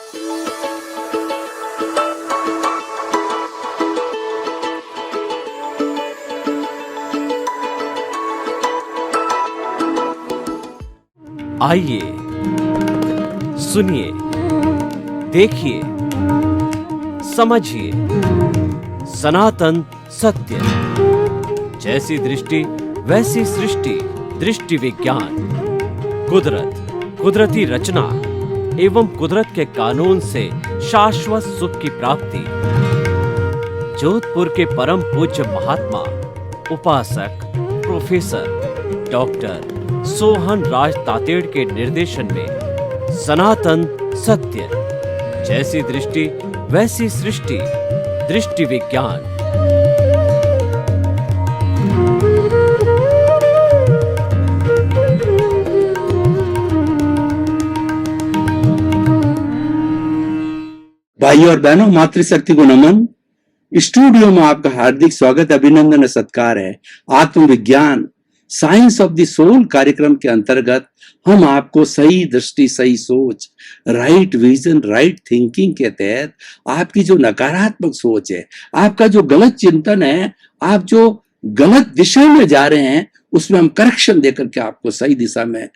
आइए, सुनिए, देखिए, समझिए सनातन सत्य। जैसी दृष्टि वैसी सृष्टि, दृष्टि विज्ञान। कुदरत, कुदरती रचना एवं कुदरत के कानून से शाश्वत सुख की प्राप्ति। जोधपुर के परम पूज्य महात्मा उपासक प्रोफेसर डॉक्टर सोहन राज तातेड़ के निर्देशन में सनातन सत्य। जैसी दृष्टि वैसी सृष्टि, दृष्टि विज्ञान। भाइयों और बहनों, मातृशक्ति को नमन। स्टूडियो में आपका हार्दिक स्वागत, अभिनंदन और सत्कार है। आत्मविज्ञान साइंस ऑफ द सोल कार्यक्रम के अंतर्गत हम आपको सही दृष्टि, सही सोच, राइट विजन, राइट थिंकिंग के तहत आपकी जो नकारात्मक सोच है, आपका जो गलत चिंतन है, आप जो गलत दिशा में जा रहे हैं, उसमें हम करेक्शन देकर के आपको सही दिशा में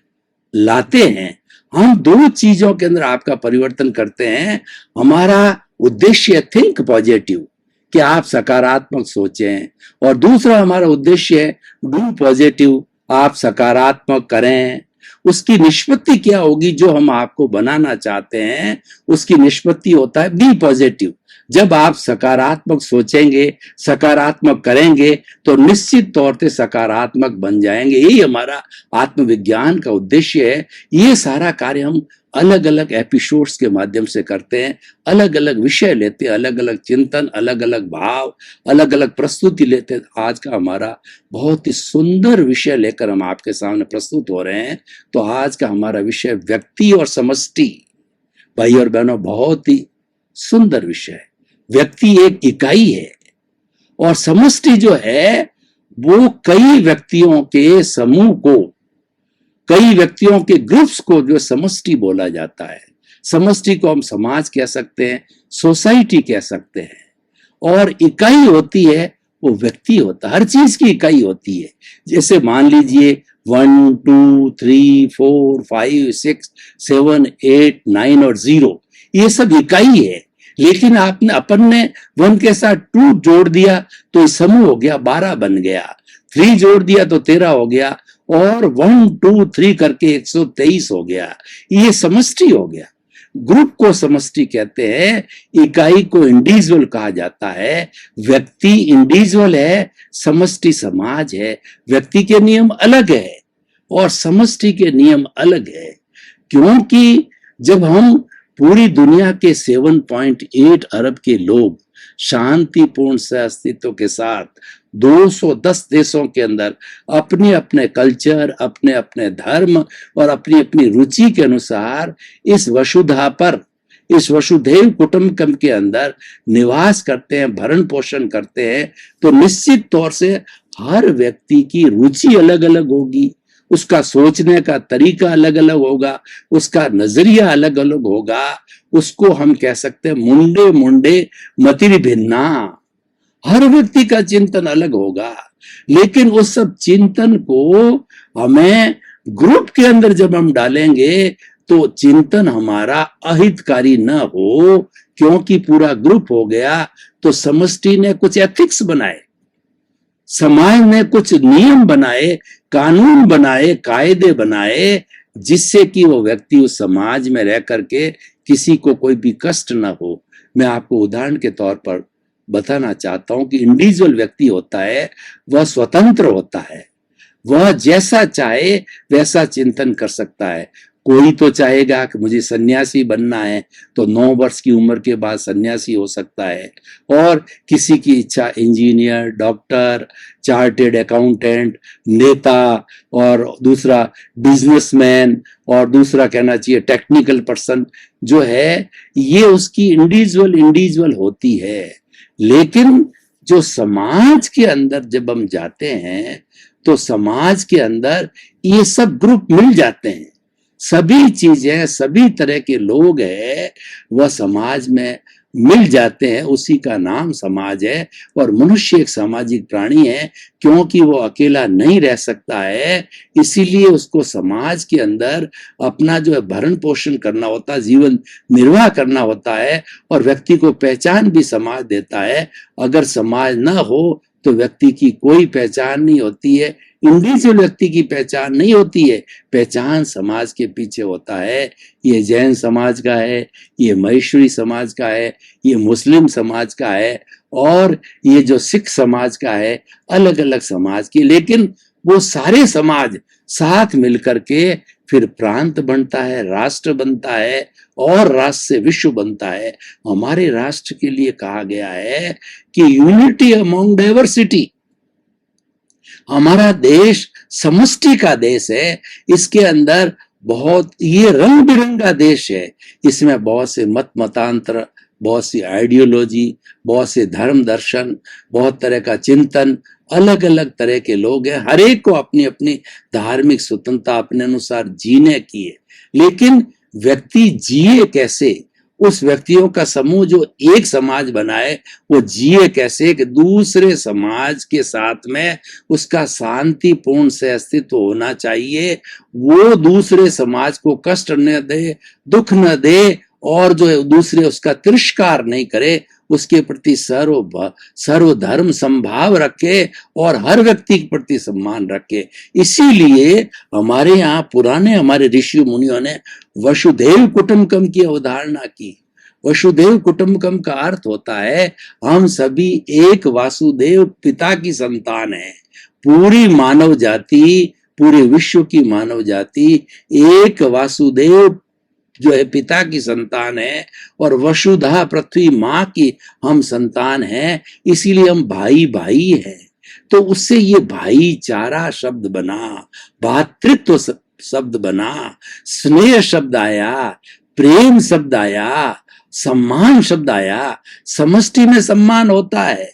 लाते हैं। हम दो चीजों के अंदर आपका परिवर्तन करते हैं। हमारा उद्देश्य थिंक पॉजिटिव, कि आप सकारात्मक सोचें, और दूसरा हमारा उद्देश्य है डू पॉजिटिव, आप सकारात्मक करें। उसकी निष्पत्ति क्या होगी? जो हम आपको बनाना चाहते हैं उसकी निष्पत्ति होता है बी पॉजिटिव। जब आप सकारात्मक सोचेंगे, सकारात्मक करेंगे, तो निश्चित तौर से सकारात्मक बन जाएंगे। यही हमारा आत्मविज्ञान का उद्देश्य है। ये सारा कार्य हम अलग अलग एपिसोड्स के माध्यम से करते हैं, अलग अलग विषय लेते हैं, अलग अलग चिंतन, अलग अलग भाव, अलग अलग प्रस्तुति लेते हैं। आज का हमारा बहुत ही सुंदर विषय लेकर हम आपके सामने प्रस्तुत हो रहे हैं। तो आज का हमारा विषय व्यक्ति और समष्टि। भाई और बहनों, बहुत ही सुंदर विषय है। व्यक्ति एक इकाई है और समष्टि जो है वो कई व्यक्तियों के समूह को, कई व्यक्तियों के ग्रुप्स को जो समष्टि बोला जाता है। समष्टि को हम समाज कह सकते हैं, सोसाइटी कह सकते हैं, और इकाई होती है वो व्यक्ति होता है। हर चीज की इकाई होती है। जैसे मान लीजिए 1 2 3 4 5 6 7 8 9 और 0, ये सब इकाई है। लेकिन आपने अपन ने 1 के साथ 2 जोड़ दिया तो समूह हो गया, 12 बन गया। 3 जोड़ दिया तो 13 हो गया, और 1 2 3 करके 123 हो गया। ये समष्टि हो गया। ग्रुप को समष्टि कहते हैं, इकाई को इंडिविजुअल कहा जाता है। व्यक्ति इंडिविजुअल है, समष्टि समाज है। व्यक्ति के नियम अलग है और समष्टि के नियम अलग है। क्योंकि जब हम पूरी दुनिया के 7.8 अरब के लोग शांतिपूर्ण सह अस्तित्व के साथ 210 देशों के अंदर अपने अपने कल्चर, अपने अपने धर्म और अपनी अपनी रुचि के अनुसार इस वसुधा पर, इस वसुधैव कुटुंबकम के अंदर निवास करते हैं, भरण पोषण करते हैं, तो निश्चित तौर से हर व्यक्ति की रुचि अलग अलग होगी, उसका सोचने का तरीका अलग अलग होगा, उसका नजरिया अलग अलग होगा। उसको हम कह सकते हैं मुंडे मुंडे मतिर भिन्ना। हर व्यक्ति का चिंतन अलग होगा, लेकिन उस सब चिंतन को हमें ग्रुप के अंदर जब हम डालेंगे तो चिंतन हमारा अहितकारी न हो, क्योंकि पूरा ग्रुप हो गया तो समष्टि ने कुछ एथिक्स बनाए, समाज ने कुछ नियम बनाए, कानून बनाए, कायदे बनाए, जिससे कि वो व्यक्ति उस समाज में रह करके किसी को कोई भी कष्ट ना हो। मैं आपको उदाहरण के तौर पर बताना चाहता हूं कि इंडिविजुअल व्यक्ति होता है, वह स्वतंत्र होता है, वह जैसा चाहे वैसा चिंतन कर सकता है। कोई तो चाहेगा कि मुझे सन्यासी बनना है, तो 9 वर्ष की उम्र के बाद सन्यासी हो सकता है, और किसी की इच्छा इंजीनियर, डॉक्टर, चार्टेड अकाउंटेंट, नेता, और दूसरा बिजनेसमैन, और दूसरा कहना चाहिए टेक्निकल पर्सन जो है, ये उसकी इंडिविजुअल होती है। लेकिन जो समाज के अंदर जब हम जाते हैं तो समाज के अंदर ये सब ग्रुप मिल जाते हैं। सभी चीजें, सभी तरह के लोग हैं, वह समाज में मिल जाते हैं, उसी का नाम समाज है। और मनुष्य एक सामाजिक प्राणी है, क्योंकि वो अकेला नहीं रह सकता है, इसीलिए उसको समाज के अंदर अपना जो है भरण पोषण करना होता है, जीवन निर्वाह करना होता है, और व्यक्ति को पहचान भी समाज देता है। अगर समाज ना हो तो व्यक्ति की कोई पहचान नहीं होती है, इंडिविजुअल व्यक्ति की पहचान नहीं होती है, पहचान समाज के पीछे होता है। ये जैन समाज का है, ये महेश्वरी समाज का है, ये मुस्लिम समाज का है, और ये जो सिख समाज का है, अलग अलग समाज की, लेकिन वो सारे समाज साथ मिलकर के फिर प्रांत बनता है, राष्ट्र बनता है, और राष्ट्र से विश्व बनता है। हमारे राष्ट्र के लिए कहा गया है कि यूनिटी अमॉन्ग डाइवर्सिटी। हमारा देश समष्टि का देश है, इसके अंदर बहुत ये रंग बिरंगा देश है, इसमें बहुत से मत मतांतर, बहुत सी आइडियोलॉजी, बहुत से धर्म दर्शन, बहुत तरह का चिंतन, अलग अलग तरह के लोग हैं, हर एक को अपनी अपनी धार्मिक स्वतंत्रता अपने अनुसार जीने की है। लेकिन व्यक्ति जिए कैसे, उस व्यक्तियों का समूह जो एक समाज बनाए, वो जिए कैसे कि दूसरे समाज के साथ में उसका शांतिपूर्ण से अस्तित्व होना चाहिए, वो दूसरे समाज को कष्ट न दे, दुख न दे, और जो है दूसरे उसका तिरस्कार नहीं करे, उसके प्रति सर्वधर्म समभाव रखे, और हर व्यक्ति के प्रति सम्मान रखे। इसीलिए हमारे यहाँ पुराने हमारे ऋषि मुनियों ने वसुधैव कुटुंबकम की अवधारणा की। वसुधैव कुटुंबकम का अर्थ होता है हम सभी एक वासुदेव पिता की संतान हैं। पूरी मानव जाति, पूरे विश्व की मानव जाति एक वासुदेव जो है पिता की संतान है, और वसुधा पृथ्वी माँ की हम संतान हैं, इसीलिए हम भाई भाई हैं। तो उससे ये भाईचारा शब्द बना, भातृत्व शब्द बना, स्नेह शब्द आया, प्रेम शब्द आया, सम्मान शब्द आया। समष्टि में सम्मान होता है।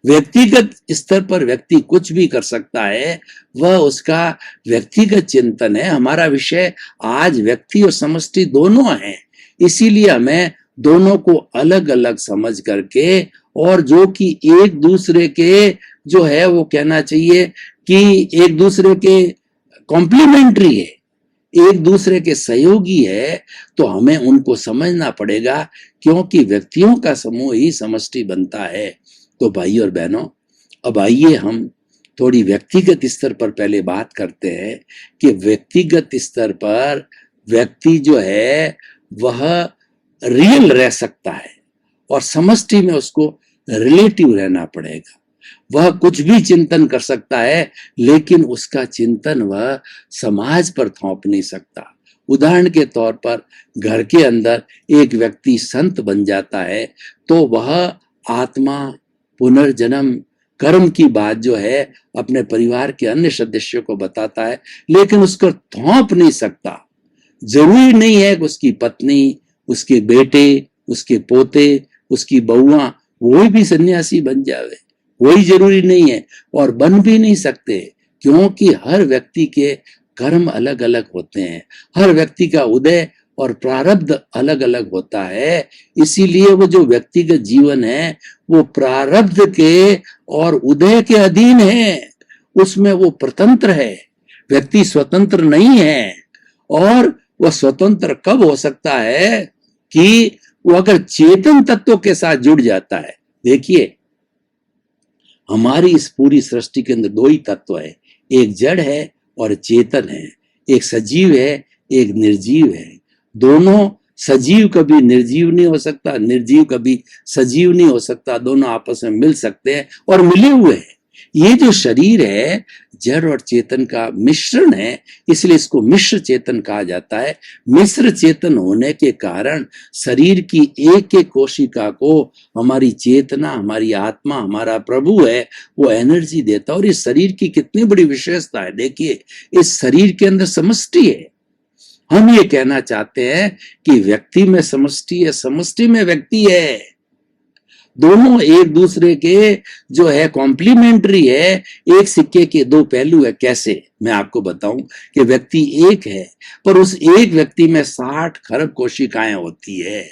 व्यक्तिगत स्तर पर व्यक्ति कुछ भी कर सकता है, वह उसका व्यक्तिगत चिंतन है। हमारा विषय आज व्यक्ति और समष्टि दोनों हैं, इसीलिए हमें दोनों को अलग अलग समझ करके, और जो कि एक दूसरे के जो है वो कहना चाहिए कि एक दूसरे के कॉम्प्लीमेंट्री है, एक दूसरे के सहयोगी है, तो हमें उनको समझना पड़ेगा, क्योंकि व्यक्तियों का समूह ही समष्टि बनता है। तो भाई और बहनों, अब आइए हम थोड़ी व्यक्तिगत स्तर पर पहले बात करते हैं कि व्यक्तिगत स्तर पर व्यक्ति जो है वह रियल रह सकता है, और समष्टि में उसको रिलेटिव रहना पड़ेगा। वह कुछ भी चिंतन कर सकता है, लेकिन उसका चिंतन वह समाज पर थोप नहीं सकता। उदाहरण के तौर पर घर के अंदर एक व्यक्ति संत बन जाता है, तो वह आत्मा, पुनर्जन्म, कर्म की बात जो है अपने परिवार के अन्य सदस्यों को बताता है, लेकिन उसको थोप नहीं सकता। जरूरी नहीं है कि उसकी पत्नी, उसके बेटे, उसके पोते, उसकी बहुआ वो भी सन्यासी बन जावे, कोई जरूरी नहीं है, और बन भी नहीं सकते, क्योंकि हर व्यक्ति के कर्म अलग अलग होते हैं, हर व्यक्ति का उदय और प्रारब्ध अलग अलग होता है। इसीलिए वो जो व्यक्तिगत जीवन है वो प्रारब्ध के और उदय के अधीन है, उसमें वो स्वतंत्र है। व्यक्ति स्वतंत्र नहीं है, और वह स्वतंत्र कब हो सकता है कि वो अगर चेतन तत्व के साथ जुड़ जाता है। देखिए, हमारी इस पूरी सृष्टि के अंदर दो ही तत्व है, एक जड़ है और चेतन है, एक सजीव है, एक निर्जीव है। दोनों, सजीव कभी निर्जीव नहीं हो सकता, निर्जीव कभी सजीव नहीं हो सकता, दोनों आपस में मिल सकते हैं और मिले हुए हैं। ये जो शरीर है जड़ और चेतन का मिश्रण है, इसलिए इसको मिश्र चेतन कहा जाता है। मिश्र चेतन होने के कारण शरीर की एक एक कोशिका को हमारी चेतना, हमारी आत्मा, हमारा प्रभु है वो एनर्जी देता है। और इस शरीर की कितनी बड़ी विशेषता है, देखिए, इस शरीर के अंदर समष्टि है। हम ये कहना चाहते हैं कि व्यक्ति में समष्टि है, समष्टि में व्यक्ति है। दोनों एक दूसरे के जो है कॉम्प्लीमेंट्री है, एक सिक्के के दो पहलू है। कैसे, मैं आपको बताऊं कि व्यक्ति एक है पर उस एक व्यक्ति में 60 खरब कोशिकाएं होती है।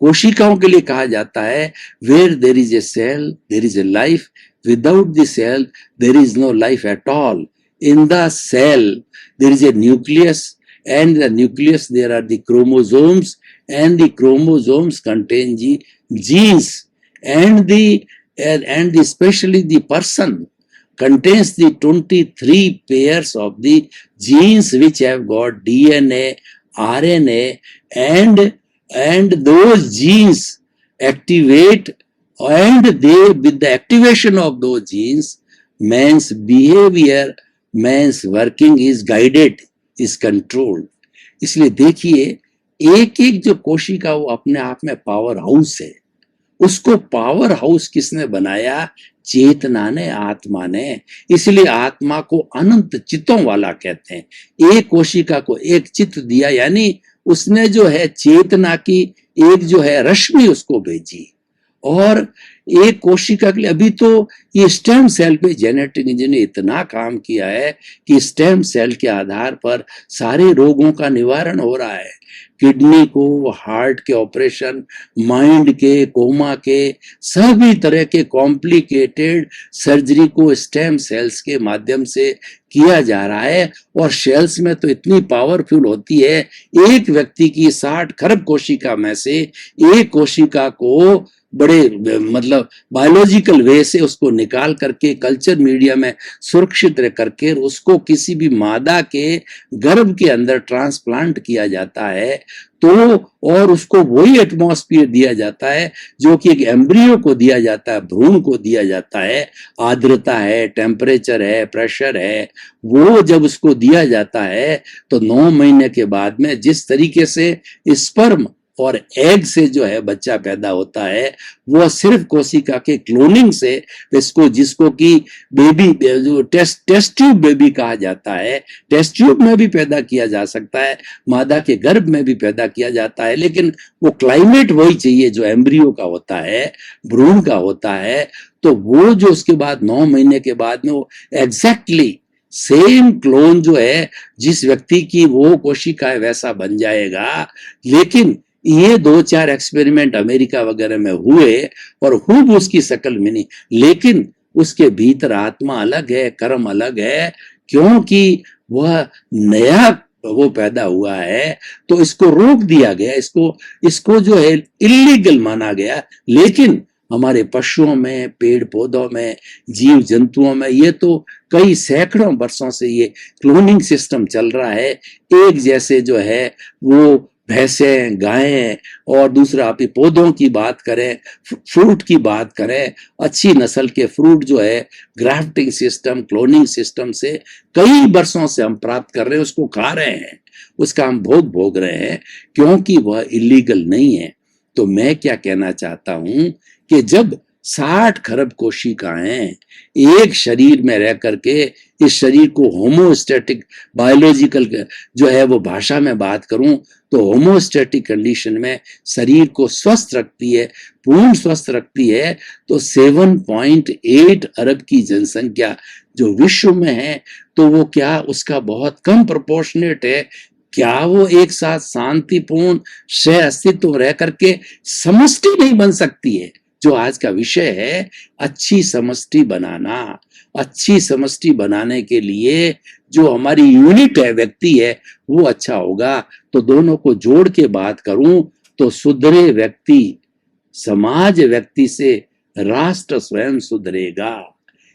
कोशिकाओं के लिए कहा जाता है where there is a cell there is a life, without the cell there is no life at all. In the cell there is a nucleus, and the nucleus there are the chromosomes, and the chromosomes contain genes, and the especially the person contains the 23 pairs of the genes which have got DNA, RNA, and those genes activate, and they, with the activation of those genes, man's behavior, man's working is guided, is control. इसलिए देखिए, एक एक जो कोशिका वो अपने आप में पावर हाउस है। उसको पावर हाउस किसने बनाया? चेतना ने, आत्मा ने। इसलिए आत्मा को अनंत चित्तों वाला कहते हैं। एक कोशिका को एक चित्त दिया, यानी उसने जो है चेतना की एक जो है रश्मि उसको भेजी। और एक कोशिका के लिए अभी तो ये स्टेम सेल पे जेनेटिक इंजीनियर ने इतना काम किया है कि स्टेम सेल के आधार पर सारे रोगों का निवारण हो रहा है। किडनी को, हार्ट के ऑपरेशन, माइंड के, कोमा के, सभी तरह के कॉम्प्लिकेटेड सर्जरी को स्टेम सेल्स के माध्यम से किया जा रहा है। और सेल्स में तो इतनी पावरफुल होती है, एक व्यक्ति की 60 खरब कोशिका में से एक कोशिका को बड़े मतलब बायोलॉजिकल वे से उसको निकाल करके कल्चर मीडिया में सुरक्षित रह करके उसको किसी भी मादा के गर्भ के अंदर ट्रांसप्लांट किया जाता है, तो और उसको वही एटमॉस्फेयर दिया जाता है जो कि एक एम्ब्रियो को दिया जाता है, भ्रूण को दिया जाता है। आर्द्रता है, टेम्परेचर है, प्रेशर है, वो जब उसको दिया जाता है तो 9 महीने के बाद में जिस तरीके से स्पर्म और एग से जो है बच्चा पैदा होता है, वो सिर्फ कोशिका के क्लोनिंग से इसको, जिसको कि बेबी जो टेस्ट ट्यूब बेबी कहा जाता है, टेस्ट ट्यूब में भी पैदा किया जा सकता है, मादा के गर्भ में भी पैदा किया जाता है, लेकिन वो क्लाइमेट वही चाहिए जो एम्ब्रियो का होता है, भ्रूण का होता है। तो वो जो उसके बाद 9 महीने के बाद में वो एग्जैक्टली सेम क्लोन जो है जिस व्यक्ति की वो कोशिका है वैसा बन जाएगा। लेकिन ये 2-4 एक्सपेरिमेंट अमेरिका वगैरह में हुए और खूब उसकी शक्ल मिली, लेकिन उसके भीतर आत्मा अलग है, कर्म अलग है, क्योंकि वह नया वो पैदा हुआ है। तो इसको रोक दिया गया, इसको जो है इलीगल माना गया। लेकिन हमारे पशुओं में, पेड़ पौधों में, जीव जंतुओं में ये तो कई सैकड़ों वर्षों से ये क्लोनिंग सिस्टम चल रहा है। एक जैसे जो है वो भैंसें, गायें, और दूसरा आप पौधों की बात करें, फ्रूट की बात करें, अच्छी नस्ल के फ्रूट जो है ग्राफ्टिंग सिस्टम, क्लोनिंग सिस्टम से कई वर्षों से हम प्राप्त कर रहे हैं, उसको खा रहे हैं, उसका हम भोग रहे हैं, क्योंकि वह इलीगल नहीं है। तो मैं क्या कहना चाहता हूं कि जब 60 खरब कोशिकाएं एक शरीर में रह करके इस शरीर को होमोस्टैटिक बायोलॉजिकल जो है वो भाषा में बात करूं तो होमोस्टैटिक कंडीशन में शरीर को स्वस्थ रखती है, पूर्ण स्वस्थ रखती है। तो 7.8 अरब की जनसंख्या जो विश्व में है, तो वो क्या उसका बहुत कम प्रोपोर्शनेट है? क्या वो एक साथ शांतिपूर्ण सह अस्तित्व रह करके समष्टि नहीं बन सकती है? जो आज का विषय है, अच्छी समष्टि बनाना। अच्छी समष्टि बनाने के लिए जो हमारी यूनिट है, व्यक्ति है, वो अच्छा होगा। तो दोनों को जोड़ के बात करूं तो सुधरे व्यक्ति, समाज व्यक्ति से राष्ट्र स्वयं सुधरेगा।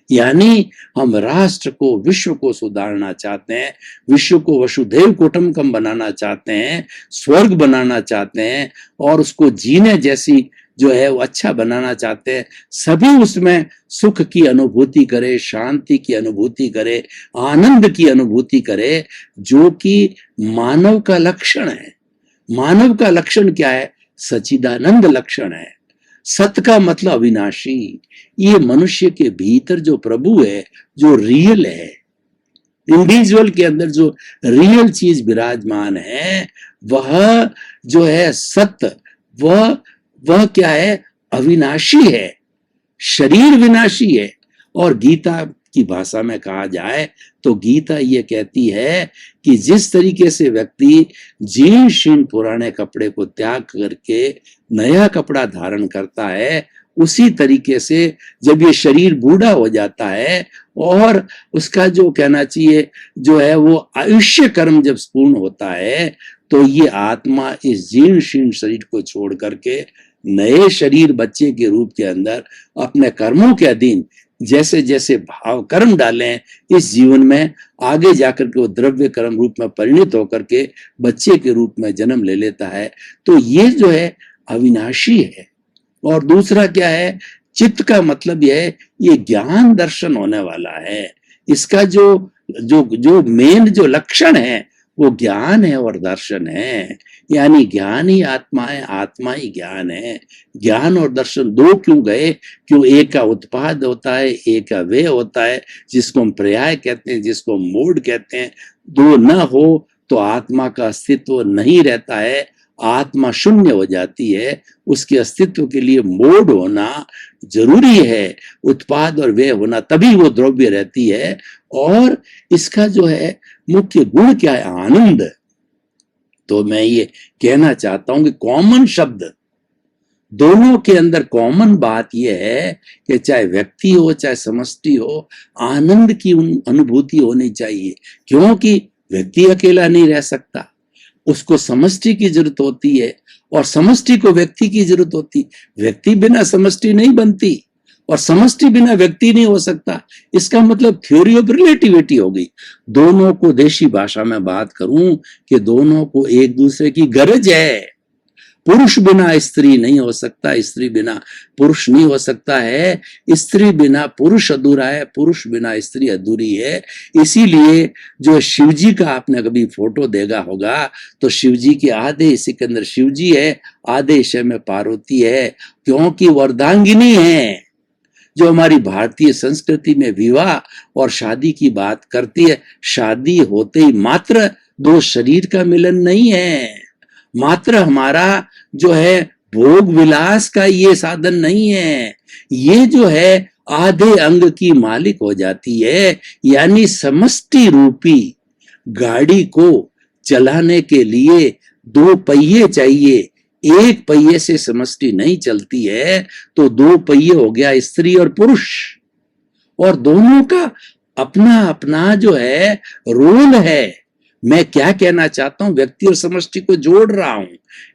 यानी हम राष्ट्र को, विश्व को सुधारना चाहते हैं, विश्व को वसुधैव कुटुंबकम बनाना चाहते हैं, स्वर्ग बनाना चाहते हैं, और उसको जीने जैसी जो है वो अच्छा बनाना चाहते हैं। सभी उसमें सुख की अनुभूति करे, शांति की अनुभूति करे, आनंद की अनुभूति करे, जो कि मानव का लक्षण है। मानव का लक्षण क्या है? सच्चिदानंद लक्षण है। सत का मतलब अविनाशी। ये मनुष्य के भीतर जो प्रभु है, जो रियल है, इंडिविजुअल के अंदर जो रियल चीज विराजमान है, वह जो है सत्य, वह क्या है? अविनाशी है, शरीर विनाशी है। और गीता की भाषा में कहा जाए तो गीता ये कहती है कि जिस तरीके से व्यक्ति जीर्ण शीर्ण पुराने कपड़े को त्याग करके नया कपड़ा धारण करता है, उसी तरीके से जब ये शरीर बूढ़ा हो जाता है और उसका जो कहना चाहिए जो है वो आयुष्य कर्म जब पूर्ण होता है, तो ये आत्मा इस जीर्ण शीर्ण शरीर को छोड़ करके नए शरीर बच्चे के रूप के अंदर अपने कर्मों के अधीन जैसे जैसे भाव कर्म डालें इस जीवन में, आगे जाकर के वो द्रव्य कर्म रूप में परिणित होकर के बच्चे के रूप में जन्म ले लेता है। तो ये जो है अविनाशी है। और दूसरा क्या है, चित्त का मतलब यह है ये ज्ञान दर्शन होने वाला है। इसका जो जो जो मेन जो लक्षण है वो ज्ञान है और दर्शन है। यानी ज्ञान ही आत्मा है, आत्मा ही ज्ञान है। ज्ञान और दर्शन दो क्यों गए? क्यों एक का उत्पाद होता है, एक का व्यय होता है, जिसको हम पर्याय कहते हैं, जिसको हम मोड कहते हैं। दो न हो तो आत्मा का अस्तित्व नहीं रहता है, आत्मा शून्य हो जाती है। उसके अस्तित्व के लिए मोड होना जरूरी है, उत्पाद और व्यय होना, तभी वो द्रव्य रहती है। और इसका जो है मुख्य गुण क्या है? आनंद। तो मैं ये कहना चाहता हूं कि कॉमन शब्द दोनों के अंदर कॉमन बात यह है कि चाहे व्यक्ति हो चाहे समष्टि हो, आनंद की अनुभूति होनी चाहिए। क्योंकि व्यक्ति अकेला नहीं रह सकता, उसको समष्टि की जरूरत होती है और समष्टि को व्यक्ति की जरूरत होती। व्यक्ति बिना समष्टि नहीं बनती और समष्टि बिना व्यक्ति नहीं हो सकता। इसका मतलब थ्योरी ऑफ रिलेटिविटी हो गई। दोनों को देशी भाषा में बात करूं कि दोनों को एक दूसरे की गरज है। पुरुष बिना स्त्री नहीं हो सकता, स्त्री बिना पुरुष नहीं हो सकता है, स्त्री बिना पुरुष अधूरा है, पुरुष बिना स्त्री अधूरी है। इसीलिए जो शिव जी का आपने कभी फोटो देखा होगा तो शिव जी के आधे सिकंदर शिव जी है, आधे हिस्से में पार्वती है, क्योंकि वरदांगिनी है। जो हमारी भारतीय संस्कृति में विवाह और शादी की बात करती है, शादी होते ही मात्र दो शरीर का मिलन नहीं है, मात्र हमारा जो है भोग विलास का ये साधन नहीं है। ये जो है आधे अंग की मालिक हो जाती है। यानी समष्टि रूपी गाड़ी को चलाने के लिए दो पहिए चाहिए, एक पहिए से समष्टि नहीं चलती है। तो दो पहिए हो गया स्त्री और पुरुष, और दोनों का अपना अपना जो है रोल है। मैं क्या कहना चाहता हूं, व्यक्ति और समष्टि को जोड़ रहा हूं,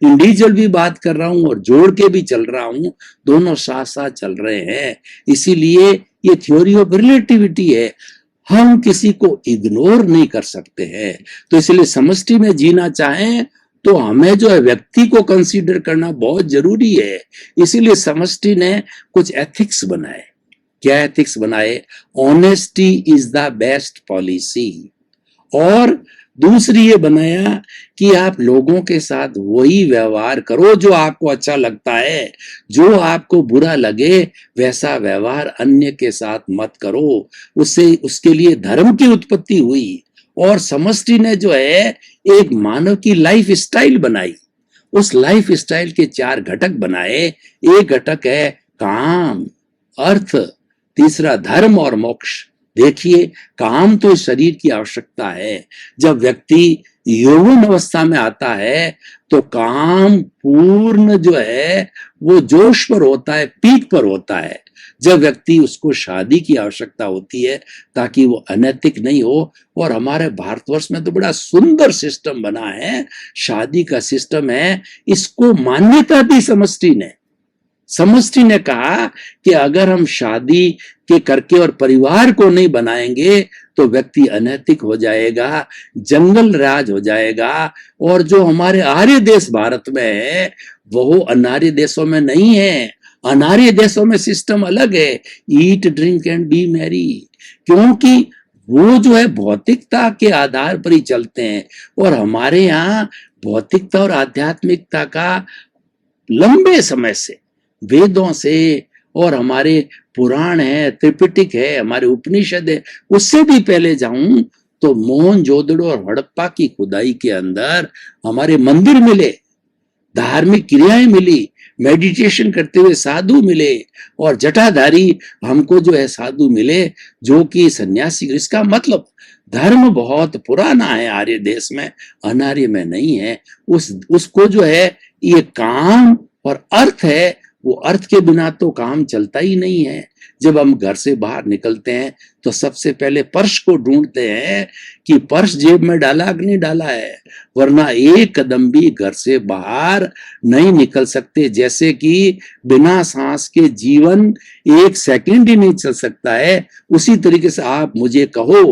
इंडिविजुअल भी बात कर रहा हूं और जोड़ के भी चल रहा हूं, दोनों साथ साथ चल रहे हैं। इसीलिए ये थ्योरी ऑफ रिलेटिविटी है, हम किसी को इग्नोर नहीं कर सकते हैं। तो इसलिए समष्टि में जीना चाहें तो हमें जो है व्यक्ति को कंसीडर करना बहुत जरूरी है। इसीलिए समष्टि ने कुछ एथिक्स बनाए। क्या एथिक्स बनाए? Honesty is the best policy. और दूसरी ये बनाया कि आप लोगों के साथ वही व्यवहार करो जो आपको अच्छा लगता है, जो आपको बुरा लगे वैसा व्यवहार अन्य के साथ मत करो। उससे उसके लिए धर्म की उत्पत्ति हुई। और समष्टि ने जो है एक मानव की लाइफ स्टाइल बनाई। उस लाइफ स्टाइल के चार घटक बनाए। एक घटक है काम, अर्थ, तीसरा धर्म और मोक्ष। देखिए, काम तो शरीर की आवश्यकता है। जब व्यक्ति यौवन अवस्था में आता है तो काम पूर्ण जो है वो जोश पर होता है, पीक पर होता है। जब व्यक्ति उसको शादी की आवश्यकता होती है ताकि वो अनैतिक नहीं हो। और हमारे भारतवर्ष में तो बड़ा सुंदर सिस्टम बना है, शादी का सिस्टम है, इसको मान्यता दी समष्टि ने। समष्टि ने कहा कि अगर हम शादी के करके और परिवार को नहीं बनाएंगे तो व्यक्ति अनैतिक हो जाएगा, जंगल राज हो जाएगा। और जो हमारे आर्य देश भारत में है वो अनार्य देशों में नहीं है। अनार्य देशों में सिस्टम अलग है, eat drink and B Mary, क्योंकि वो जो है भौतिकता के आधार पर ही चलते हैं। और हमारे यहाँ भौतिकता और आध्यात्मिकता का लंबे समय से वेदों से और हमारे पुराण है, त्रिपिटक है, हमारे उपनिषद है, उससे भी पहले जाऊं तो मोहनजोदड़ो और हड़प्पा की खुदाई के अंदर हमारे मंदिर मिले। धार्मिक क्रियाएं मिली, मेडिटेशन करते हुए साधु मिले, और जटाधारी हमको जो है साधु मिले जो कि सन्यासी। इसका मतलब धर्म बहुत पुराना है आर्य देश में, अनार्य में नहीं है। उसको जो है ये काम और अर्थ है, वो अर्थ के बिना तो काम चलता ही नहीं है। जब हम घर से बाहर निकलते हैं तो सबसे पहले पर्स को ढूंढते हैं कि पर्स जेब में डाला कि नहीं डाला है, वरना एक कदम भी घर से बाहर नहीं निकल सकते। जैसे कि बिना सांस के जीवन एक सेकंड ही नहीं चल सकता है, उसी तरीके से आप मुझे कहो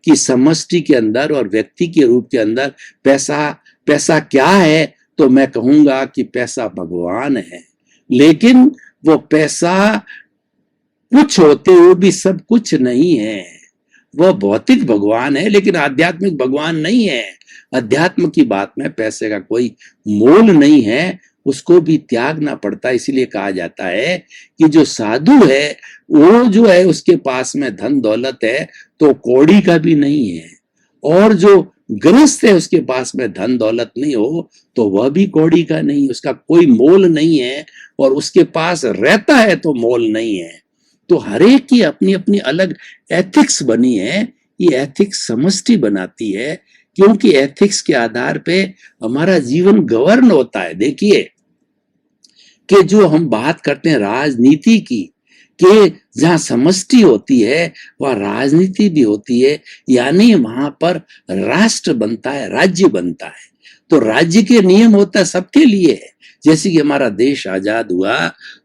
कि समष्टि के अंदर और व्यक्ति के रूप के अंदर पैसा क्या है, तो मैं कहूंगा कि पैसा भगवान है। लेकिन वो पैसा कुछ होते हुए भी सब कुछ नहीं है। वह भौतिक भगवान है लेकिन आध्यात्मिक भगवान नहीं है। अध्यात्म की बात में पैसे का कोई मोल नहीं है, उसको भी त्यागना पड़ता है। इसीलिए कहा जाता है कि जो साधु है वो जो है उसके पास में धन दौलत है तो कौड़ी का भी नहीं है, और जो गृहस्थ है उसके पास में धन दौलत नहीं हो तो वह भी कौड़ी का नहीं, उसका कोई मोल नहीं है, और उसके पास रहता है तो मोल नहीं है। तो हर एक की अपनी अपनी अलग एथिक्स बनी है। ये एथिक्स समष्टि बनाती है, क्योंकि एथिक्स के आधार पे हमारा जीवन गवर्न होता है। देखिए कि जो हम बात करते हैं राजनीति की, कि जहां समष्टि होती है वह राजनीति भी होती है, यानी वहां पर राष्ट्र बनता है, राज्य बनता है। तो राज्य के नियम होता है सबके लिए है। जैसे कि हमारा देश आजाद हुआ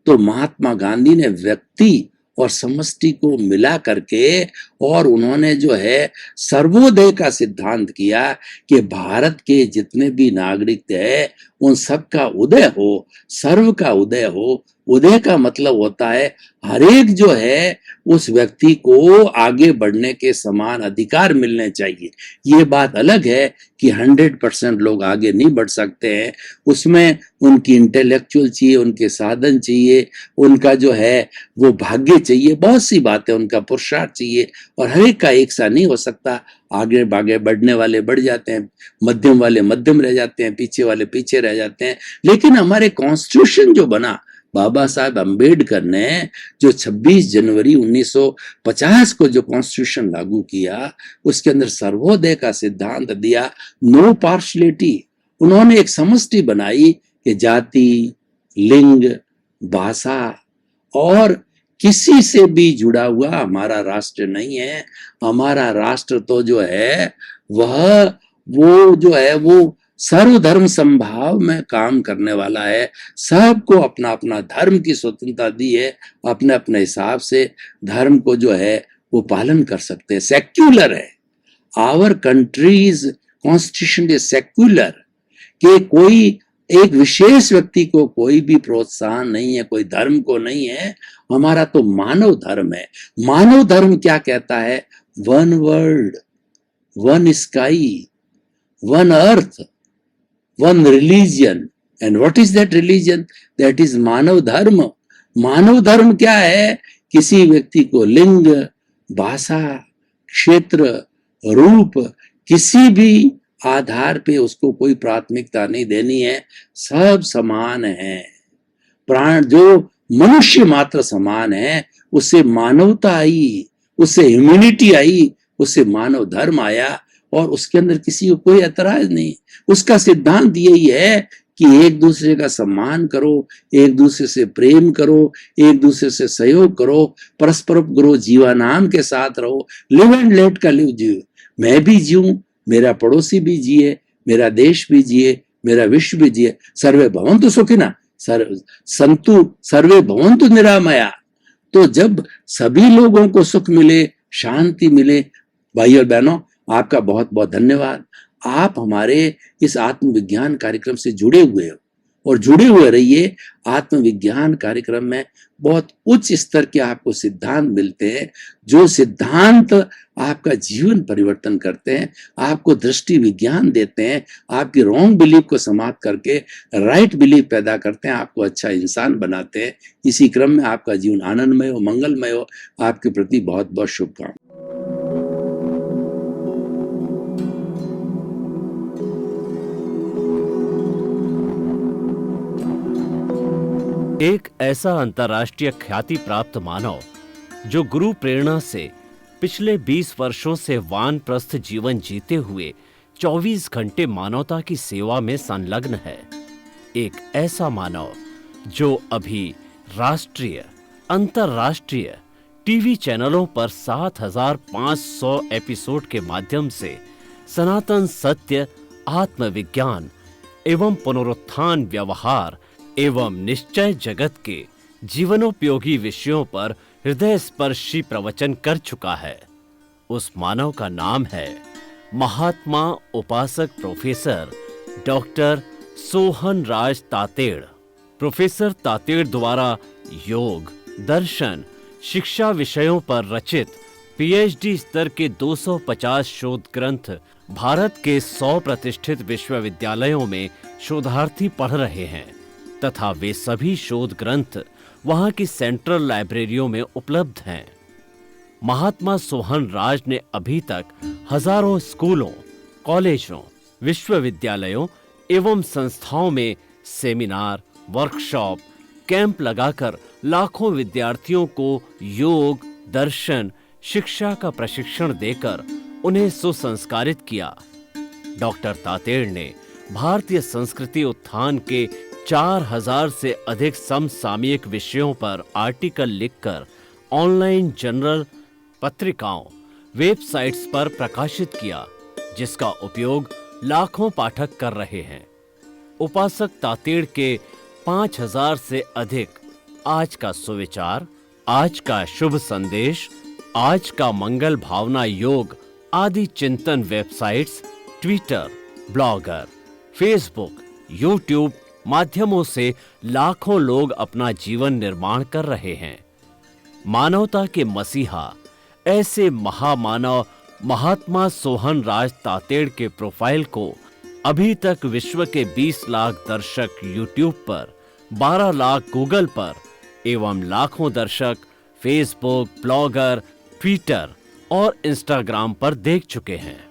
तो महात्मा गांधी ने व्यक्ति और समष्टि को मिला करके, और उन्होंने जो है सर्वोदय का सिद्धांत किया कि भारत के जितने भी नागरिक है उन सबका उदय हो, सर्व का उदय हो। उदय का मतलब होता है हर एक जो है उस व्यक्ति को आगे बढ़ने के समान अधिकार मिलने चाहिए। ये बात अलग है कि 100% लोग आगे नहीं बढ़ सकते हैं, उसमें उनकी इंटेलेक्चुअल चाहिए, उनके साधन चाहिए, उनका जो है वो भाग्य चाहिए, बहुत सी बातें, उनका पुरुषार्थ चाहिए, और हर एक का एक सा नहीं हो सकता। आगे बागे बढ़ने वाले बढ़ जाते हैं, मध्यम वाले मध्यम रह जाते हैं, पीछे वाले पीछे रह जाते हैं। लेकिन हमारे कॉन्स्टिट्यूशन जो बना बाबा साहब अम्बेडकर ने, जो 26 जनवरी 1950 को जो कॉन्स्टिट्यूशन लागू किया, उसके अंदर सर्वोदय का सिद्धांत दिया, नो पार्शलिटी। उन्होंने एक समष्टि बनाई कि जाति, लिंग, भाषा और किसी से भी जुड़ा हुआ हमारा राष्ट्र नहीं है। हमारा राष्ट्र तो जो है वो जो है वो सर्वधर्म संभाव में काम करने वाला है। सबको अपना अपना धर्म की स्वतंत्रता दी है, अपने अपने हिसाब से धर्म को जो है वो पालन कर सकते हैं। सेक्युलर है, our country's constitution is secular, कि कोई एक विशेष व्यक्ति को कोई भी प्रोत्साहन नहीं है, कोई धर्म को नहीं है। हमारा तो मानव धर्म है। मानव धर्म क्या कहता है? One world, one sky, one earth, one religion. And what is that religion? That is मानव धर्म। मानव धर्म क्या है? किसी व्यक्ति को लिंग, भाषा, क्षेत्र, रूप, किसी भी आधार पे उसको कोई प्राथमिकता नहीं देनी है, सब समान है। प्राण जो मनुष्य मात्र समान है, उससे मानवता आई, उससे ह्यूमैनिटी आई, उससे मानव धर्म आया, और उसके अंदर किसी को कोई ऐतराज नहीं। उसका सिद्धांत यही है कि एक दूसरे का सम्मान करो, एक दूसरे से प्रेम करो, एक दूसरे से सहयोग करो, परस्पर करो, जीवानाम के साथ रहो, लिव एंड लेट का लिव जियो। मैं भी जीऊं, मेरा पड़ोसी भी जिए, मेरा देश भी जिए, मेरा विश्व भी जिए। सर्वे भवन्तु सुखिनः सन्तु सर्वे भवन्तु निरामया। तो जब सभी लोगों को सुख मिले, शांति मिले। भाई और बहनों, आपका बहुत बहुत धन्यवाद। आप हमारे इस आत्मविज्ञान कार्यक्रम से जुड़े हुए हो, और जुड़े हुए रहिए। आत्मविज्ञान कार्यक्रम में बहुत उच्च स्तर के आपको सिद्धांत मिलते हैं, जो सिद्धांत आपका जीवन परिवर्तन करते हैं, आपको दृष्टि विज्ञान देते हैं, आपकी रॉन्ग बिलीफ को समाप्त करके राइट बिलीफ पैदा करते हैं, आपको अच्छा इंसान बनाते हैं। इसी क्रम में आपका जीवन आनंदमय हो, मंगलमय हो। आपके प्रति बहुत बहुत शुभकामनाएं। एक ऐसा अंतर्राष्ट्रीय ख्याति प्राप्त मानव जो गुरु प्रेरणा से पिछले 20 वर्षों से वानप्रस्थ जीवन जीते हुए 24 घंटे मानवता की सेवा में संलग्न है। एक ऐसा मानव जो अभी राष्ट्रीय, अंतर्राष्ट्रीय टीवी चैनलों पर 7,500 एपिसोड के माध्यम से सनातन सत्य, आत्मविज्ञान एवं पुनरुत्थान, व्यवहार एवं निश्चय जगत के जीवनोपयोगी विषयों पर हृदय स्पर्शी प्रवचन कर चुका है। उस मानव का नाम है महात्मा उपासक प्रोफेसर डॉक्टर सोहन राज तातेड़। प्रोफेसर तातेड़ द्वारा योग, दर्शन, शिक्षा विषयों पर रचित पीएचडी स्तर के 250 शोध ग्रंथ भारत के 100 प्रतिष्ठित विश्वविद्यालयों में शोधार्थी पढ़ रहे हैं तथा वे सभी शोध ग्रंथ वहां की सेंट्रल लाइब्रेरियों में उपलब्ध हैं। महात्मा सोहन राज ने अभी तक हजारों स्कूलों, कॉलेजों, विश्वविद्यालयों एवं संस्थाओं में सेमिनार, वर्कशॉप, कैंप लगाकर लाखों विद्यार्थियों को योग, दर्शन, शिक्षा का प्रशिक्षण देकर उन्हें सुसंस्कारित किया। डॉक्टर तातेड़ ने भारतीय संस्कृति उत्थान के 4000 से अधिक समसामयिक विषयों पर आर्टिकल लिखकर ऑनलाइन जर्नल, पत्रिकाओं, वेबसाइट्स पर प्रकाशित किया, जिसका उपयोग लाखों पाठक कर रहे हैं। उपासक तातेड़ के 5000 से अधिक आज का सुविचार, आज का शुभ संदेश, आज का मंगल भावना योग आदि चिंतन websites, Twitter, blogger, Facebook, YouTube माध्यमों से लाखों लोग अपना जीवन निर्माण कर रहे हैं। मानवता के मसीहा ऐसे महामानव महात्मा सोहन राज तातेड़ के प्रोफाइल को अभी तक विश्व के 20 लाख दर्शक यूट्यूब पर, 12 लाख गूगल पर एवं लाखों दर्शक फेसबुक, ब्लॉगर, ट्विटर और इंस्टाग्राम पर देख चुके हैं।